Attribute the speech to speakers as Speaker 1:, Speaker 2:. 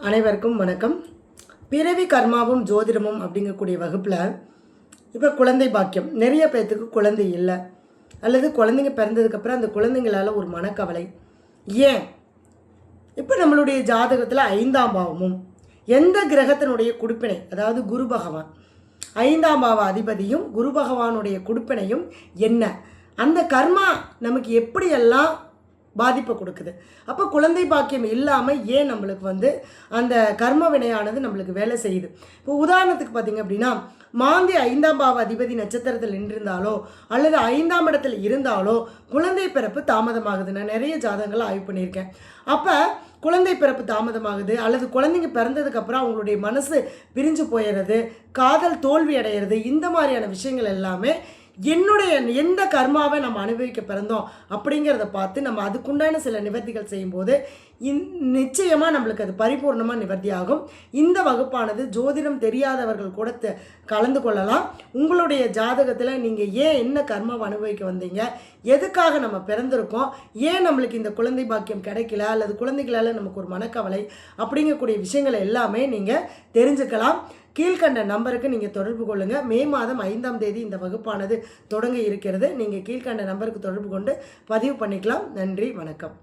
Speaker 1: அனைவருக்கும் வணக்கம். பிறவி கர்மாவும் ஜோதிடமும் அப்படிங்கக்கூடிய வகுப்பில் இப்போ குழந்தை பாக்கியம், நிறைய பேர்த்துக்கு குழந்தை இல்லை, அல்லது குழந்தைங்க பிறந்ததுக்கப்புறம் அந்த குழந்தைங்களால் ஒரு மனக்கவலை. ஏன் இப்போ நம்மளுடைய ஜாதகத்தில் 5ஆம் பாவமும் எந்த கிரகத்தினுடைய குடுப்பினை, அதாவது குரு பகவான் 5ஆம் பாவ அதிபதியும் குரு பகவானுடைய குடுப்பினையும் என்ன, அந்த கர்மா நமக்கு எப்படியெல்லாம் பாதிப்பை கொடுக்குது. அப்போ குழந்தை பாக்கியம் இல்லாமல் ஏன் நம்மளுக்கு அந்த கர்ம வினையானது நம்மளுக்கு வேலை செய்யுது. இப்போ உதாரணத்துக்கு பார்த்திங்க அப்படின்னா, மாந்தி 5ஆம் பாவ அதிபதி நட்சத்திரத்தில் நின்றிருந்தாலோ அல்லது 5ஆம் இடத்துல இருந்தாலோ குழந்தை பிறப்பு தாமதமாகுது. நான் நிறைய ஜாதகங்களை ஆய்வு பண்ணியிருக்கேன். அப்போ குழந்தை பிறப்பு தாமதமாகுது, அல்லது குழந்தைங்க பிறந்ததுக்கப்புறம் அவங்களுடைய மனசு பிரிஞ்சு போயிடுறது, காதல் தோல்வி அடைகிறது, இந்த மாதிரியான விஷயங்கள் எல்லாமே என்னுடைய எந்த கர்மாவை நம்ம அனுபவிக்க பிறந்தோம் அப்படிங்கிறத பார்த்து நம்ம அதுக்குண்டான சில நிவர்த்திகள் செய்யும்போது நிச்சயமாக நம்மளுக்கு அது பரிபூர்ணமாக நிவர்த்தி ஆகும். இந்த வகுப்பானது ஜோதிடம் தெரியாதவர்கள் கூட கலந்து கொள்ளலாம். உங்களுடைய ஜாதகத்தில் நீங்கள் ஏன் என்ன கர்மாவை அனுபவிக்க வந்தீங்க, எதுக்காக நம்ம பிறந்திருக்கோம், ஏன் நம்மளுக்கு இந்த குழந்தை பாக்கியம் கிடைக்கல, அல்லது குழந்தைகளால் நமக்கு ஒரு மனக்கவலை அப்படிங்கக்கூடிய விஷயங்களை எல்லாமே நீங்கள் தெரிஞ்சுக்கலாம். கீழ்கண்ட நம்பருக்கு நீங்கள் தொடர்பு கொள்ளுங்கள். மே மாதம் 5ஆம் தேதி இந்த வகுப்பானது தொடங்க இருக்கிறது. நீங்கள் கீழ்கண்ட நம்பருக்கு தொடர்பு கொண்டு பதிவு பண்ணிக்கலாம். நன்றி, வணக்கம்.